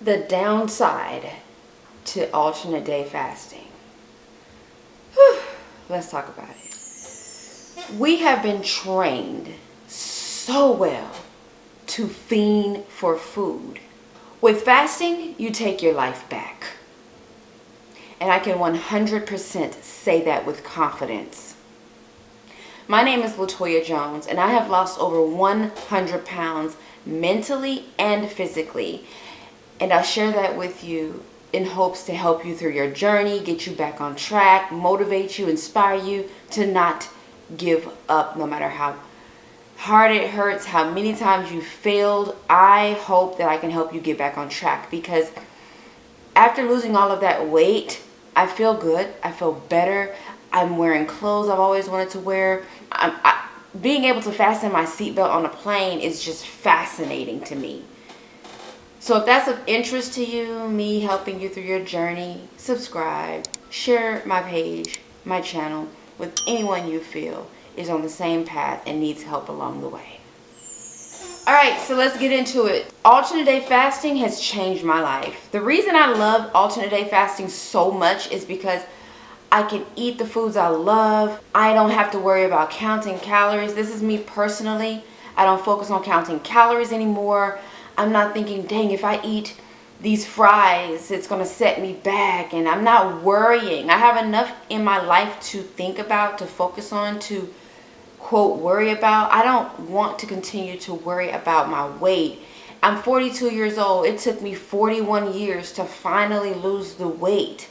The downside to alternate day fasting. Whew, let's talk about it. We have been trained so well to fiend for food. With fasting, you take your life back. And I can 100% say that with confidence. My name is Latoya Jones, and I have lost over 100 pounds mentally and physically. And I'll share that with you in hopes to help you through your journey, get you back on track, motivate you, inspire you to not give up no matter how hard it hurts, how many times you failed. I hope that I can help you get back on track, because after losing all of that weight, I feel good. I feel better. I'm wearing clothes I've always wanted to wear. Being able to fasten my seatbelt on a plane is just fascinating to me. So if that's of interest to you, me helping you through your journey, subscribe, share my page, my channel with anyone you feel is on the same path and needs help along the way. Alright, so let's get into it. Alternate day fasting has changed my life. The reason I love alternate day fasting so much is because I can eat the foods I love. I don't have to worry about counting calories. This is me personally. I don't focus on counting calories anymore. I'm not thinking, dang, if I eat these fries, it's going to set me back. And I'm not worrying. I have enough in my life to think about, to focus on, to, quote, worry about. I don't want to continue to worry about my weight. I'm 42 years old. It took me 41 years to finally lose the weight.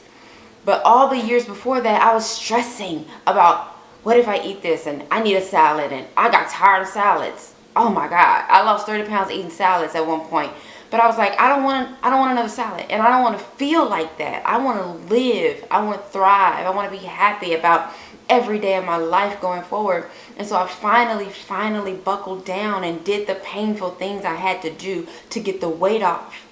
But all the years before that, I was stressing about, what if I eat this and I need a salad, and I got tired of salads. Oh my God, I lost 30 pounds eating salads at one point. But I was like, I don't want another salad, and I don't want to feel like that. I want to live. I want to thrive. I want to be happy about every day of my life going forward. And so I finally buckled down and did the painful things I had to do to get the weight off.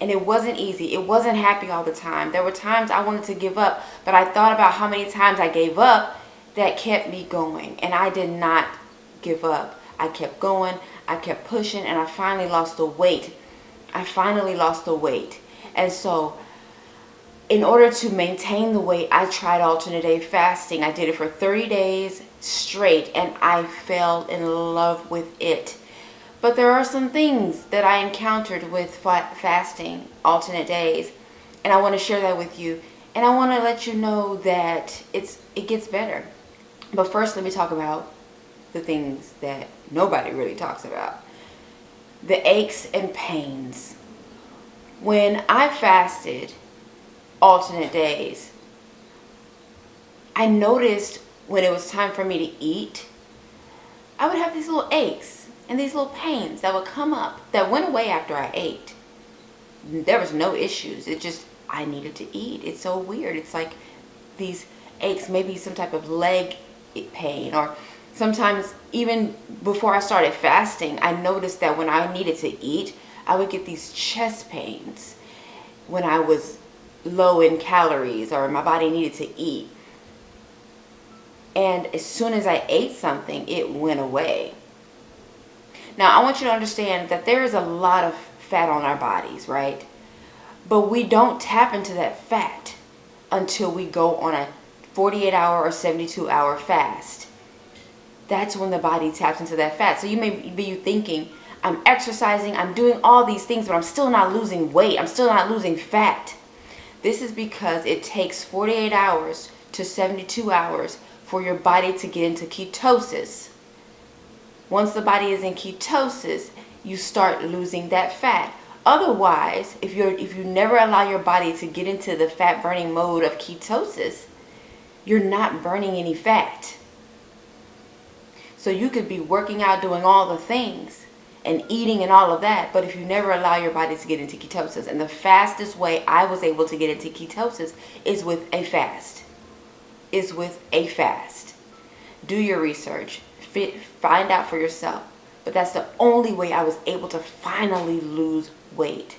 And it wasn't easy. It wasn't happy all the time. There were times I wanted to give up, but I thought about how many times I gave up that kept me going. And I did not give up. I kept going, I kept pushing, and I finally lost the weight. And so in order to maintain the weight, I tried alternate day fasting. I did it for 30 days straight, and I fell in love with it. But there are some things that I encountered with fasting alternate days, and I want to share that with you. And I want to let you know that it gets better. But first, let me talk about the things that nobody really talks about. The aches and pains. When I fasted alternate days, I noticed when it was time for me to eat, I would have these little aches and these little pains that would come up that went away after I ate. There was no issues. It just, I needed to eat. It's so weird. It's like these aches, maybe some type of leg pain, or sometimes even before I started fasting, I noticed that when I needed to eat, I would get these chest pains when I was low in calories or my body needed to eat. And as soon as I ate something, it went away. Now, I want you to understand that there is a lot of fat on our bodies, right? But we don't tap into that fat until we go on a 48-hour or 72-hour fast. That's when the body taps into that fat. So you may be thinking, I'm exercising, I'm doing all these things, but I'm still not losing weight. I'm still not losing fat. This is because it takes 48 hours to 72 hours for your body to get into ketosis. Once the body is in ketosis, you start losing that fat. Otherwise, if you never allow your body to get into the fat burning mode of ketosis, you're not burning any fat. So you could be working out, doing all the things, and eating and all of that, but if you never allow your body to get into ketosis, and the fastest way I was able to get into ketosis is with a fast. Do your research. Find out for yourself. But that's the only way I was able to finally lose weight.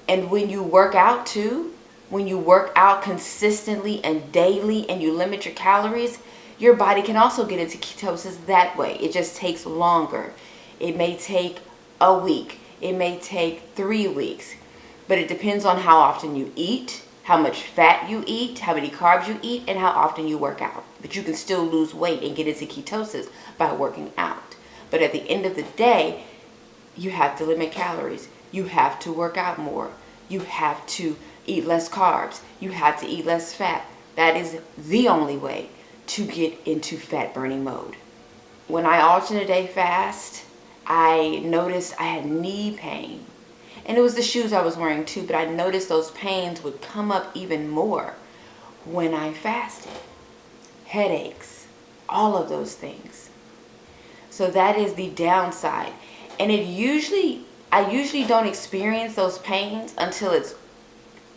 And when you work out too, when you work out consistently and daily and you limit your calories, your body can also get into ketosis that way. It just takes longer. It may take a week. It may take 3 weeks. But it depends on how often you eat, how much fat you eat, how many carbs you eat, and how often you work out. But you can still lose weight and get into ketosis by working out. But at the end of the day, you have to limit calories. You have to work out more. You have to eat less carbs. You have to eat less fat. That is the only way to get into fat burning mode. When I alternate day fast, I noticed I had knee pain. And it was the shoes I was wearing too, but I noticed those pains would come up even more when I fasted. Headaches, all of those things. So that is the downside. And I usually don't experience those pains until it's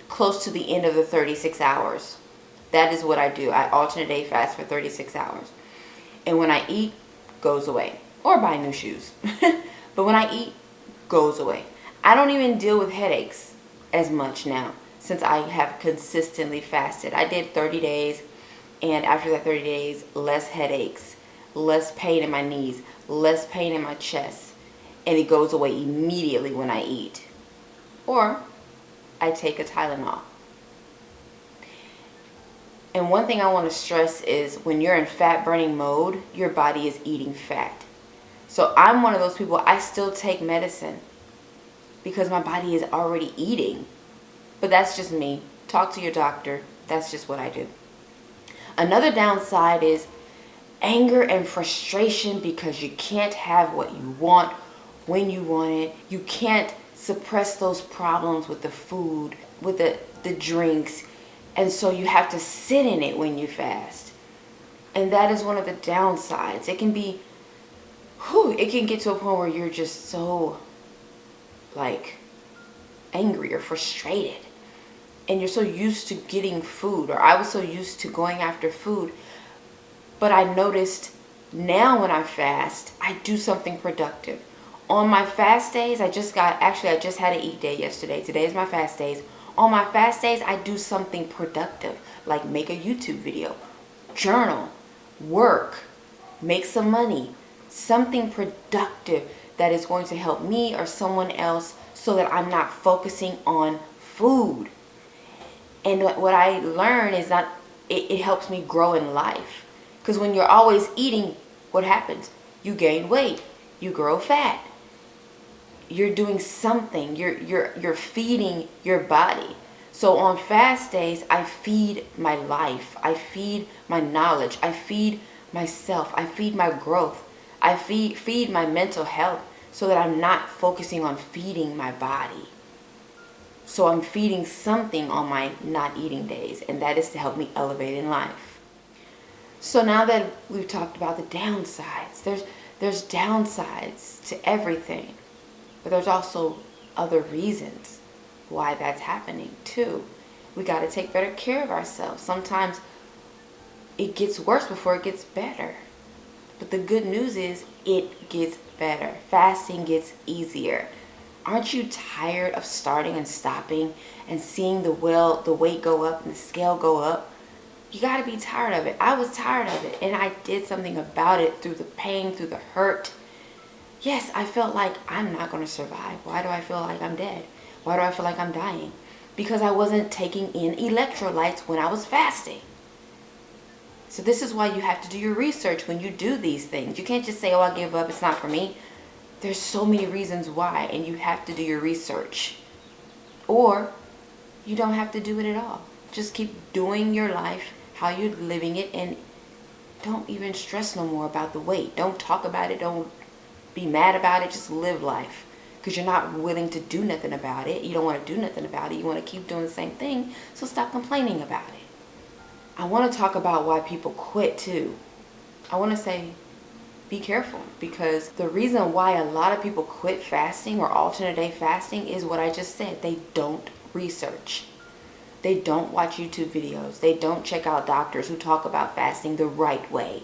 close to the end of the 36 hours. That is what I do. I alternate day fast for 36 hours. And when I eat, goes away. Or buy new shoes. But when I eat, goes away. I don't even deal with headaches as much now since I have consistently fasted. I did 30 days, and after that 30 days, less headaches, less pain in my knees, less pain in my chest, and it goes away immediately when I eat. Or I take a Tylenol. And one thing I want to stress is when you're in fat burning mode, your body is eating fat. So I'm one of those people, I still take medicine because my body is already eating. But that's just me. Talk to your doctor. That's just what I do. Another downside is anger and frustration because you can't have what you want when you want it. You can't suppress those problems with the food, with the drinks. And so you have to sit in it when you fast. And that is one of the downsides. It can be, it can get to a point where you're just so angry or frustrated. And you're so used to getting food, or I was so used to going after food. But I noticed now when I fast, I do something productive. On my fast days, I just had an eat day yesterday. Today is my fast days. On my fast days, I do something productive, like make a YouTube video, journal, work, make some money, something productive that is going to help me or someone else so that I'm not focusing on food. And what I learn is that it helps me grow in life. Because when you're always eating, what happens? You gain weight, you grow fat. You're doing something. You're feeding your body. So on fast days, I feed my life. I feed my knowledge. I feed myself. I feed my growth. I feed my mental health so that I'm not focusing on feeding my body. So I'm feeding something on my not eating days, and that is to help me elevate in life. So now that we've talked about the downsides, there's downsides to everything. But there's also other reasons why that's happening too. We got to take better care of ourselves. Sometimes it gets worse before it gets better. But the good news is it gets better. Fasting gets easier. Aren't you tired of starting and stopping and seeing the weight go up and the scale go up? You got to be tired of it. I was tired of it, and I did something about it through the pain, through the hurt. Yes, I felt like I'm not going to survive. Why do I feel like I'm dead? Why do I feel like I'm dying? Because I wasn't taking in electrolytes when I was fasting. So this is why you have to do your research when you do these things. You can't just say, I give up, it's not for me. There's so many reasons why, and you have to do your research. Or you don't have to do it at all. Just keep doing your life, how you're living it, and don't even stress no more about the weight. Don't talk about it. Don't be mad about it. Just live life. Because you're not willing to do nothing about it. You don't want to do nothing about it. You want to keep doing the same thing. So stop complaining about it. I want to talk about why people quit too. I want to say, be careful. Because the reason why a lot of people quit fasting or alternate day fasting is what I just said. They don't research. They don't watch YouTube videos. They don't check out doctors who talk about fasting the right way.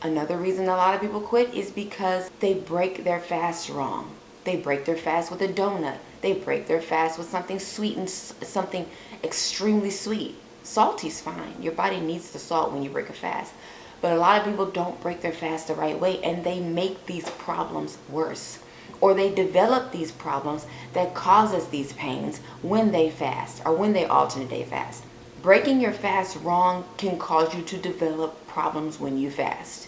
Another reason a lot of people quit is because they break their fast wrong. They break their fast with a donut. They break their fast with something sweet and something extremely sweet. Salty's fine. Your body needs the salt when you break a fast. But a lot of people don't break their fast the right way, and they make these problems worse. or they develop these problems that causes these pains when they fast or when they alternate day fast. Breaking your fast wrong can cause you to develop problems when you fast.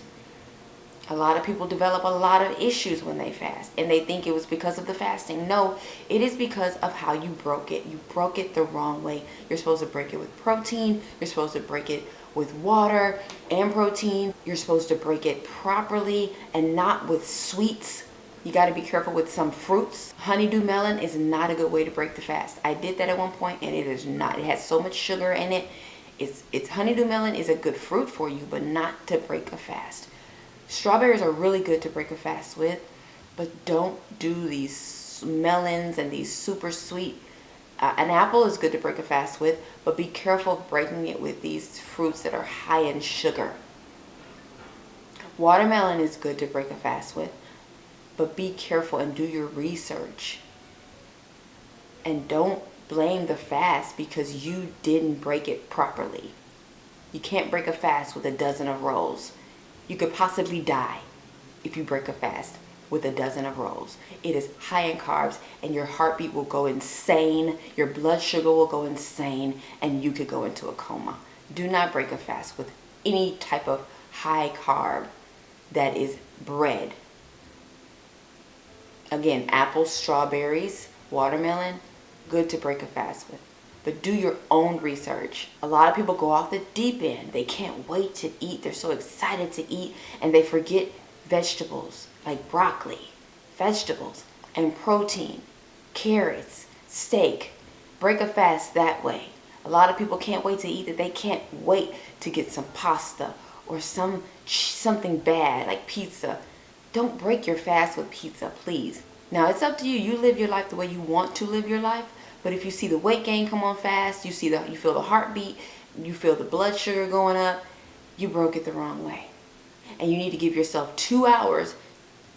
A lot of people develop a lot of issues when they fast, and they think it was because of the fasting. No, it is because of how you broke it. You broke it the wrong way. You're supposed to break it with protein. You're supposed to break it with water and protein. You're supposed to break it properly and not with sweets. You got to be careful with some fruits. Honeydew melon is not a good way to break the fast. I did that at one point, and it is not. It has so much sugar in it. It's honeydew melon is a good fruit for you, but not to break a fast. Strawberries are really good to break a fast with, but don't do these melons and these super sweet. An apple is good to break a fast with, but be careful of breaking it with these fruits that are high in sugar. Watermelon is good to break a fast with, but be careful and do your research. And don't blame the fast because you didn't break it properly. You can't break a fast with a dozen of rolls. You could possibly die if you break a fast with a dozen of rolls. It is high in carbs, and your heartbeat will go insane. Your blood sugar will go insane, and you could go into a coma. Do not break a fast with any type of high carb that is bread. Again, apples, strawberries, watermelon, good to break a fast with. But do your own research. A lot of people go off the deep end. They can't wait to eat. They're so excited to eat, and they forget vegetables like broccoli, vegetables, and protein, carrots, steak. Break a fast that way. A lot of people can't wait to eat that. They can't wait to get some pasta or something bad like pizza. Don't break your fast with pizza, please. Now, it's up to you. You live your life the way you want to live your life. But if you see the weight gain come on fast, you feel the heartbeat, you feel the blood sugar going up, you broke it the wrong way. And you need to give yourself 2 hours.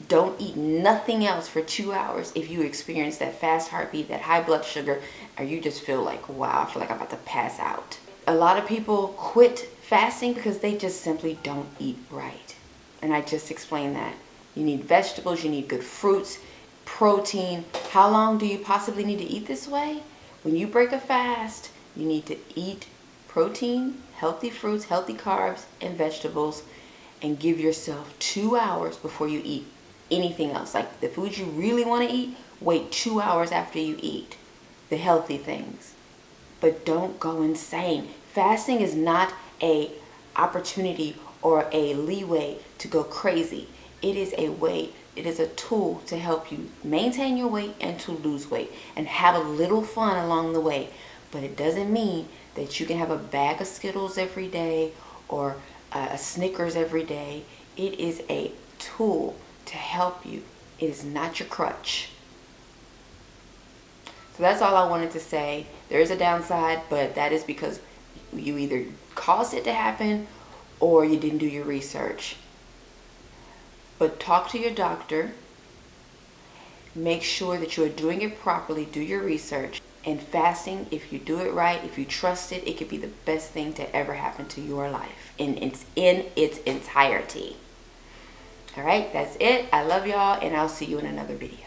Don't eat nothing else for 2 hours if you experience that fast heartbeat, that high blood sugar, or you just feel like, wow, I feel like I'm about to pass out. A lot of people quit fasting because they just simply don't eat right. And I just explained that. You need vegetables, you need good fruits, protein. How long do you possibly need to eat this way? When you break a fast, you need to eat protein, healthy fruits, healthy carbs, and vegetables, and give yourself 2 hours before you eat anything else. Like the foods you really want to eat, wait 2 hours after you eat the healthy things. But don't go insane. Fasting is not a opportunity or a leeway to go crazy. It is a way. It is a tool to help you maintain your weight and to lose weight and have a little fun along the way. But it doesn't mean that you can have a bag of Skittles every day or a Snickers every day. It is a tool to help you. It is not your crutch. So that's all I wanted to say. There is a downside, but that is because you either caused it to happen or you didn't do your research. But talk to your doctor. Make sure that you are doing it properly. Do your research. And fasting, if you do it right, if you trust it, it could be the best thing to ever happen to your life in its entirety. All right, that's it. I love y'all, and I'll see you in another video.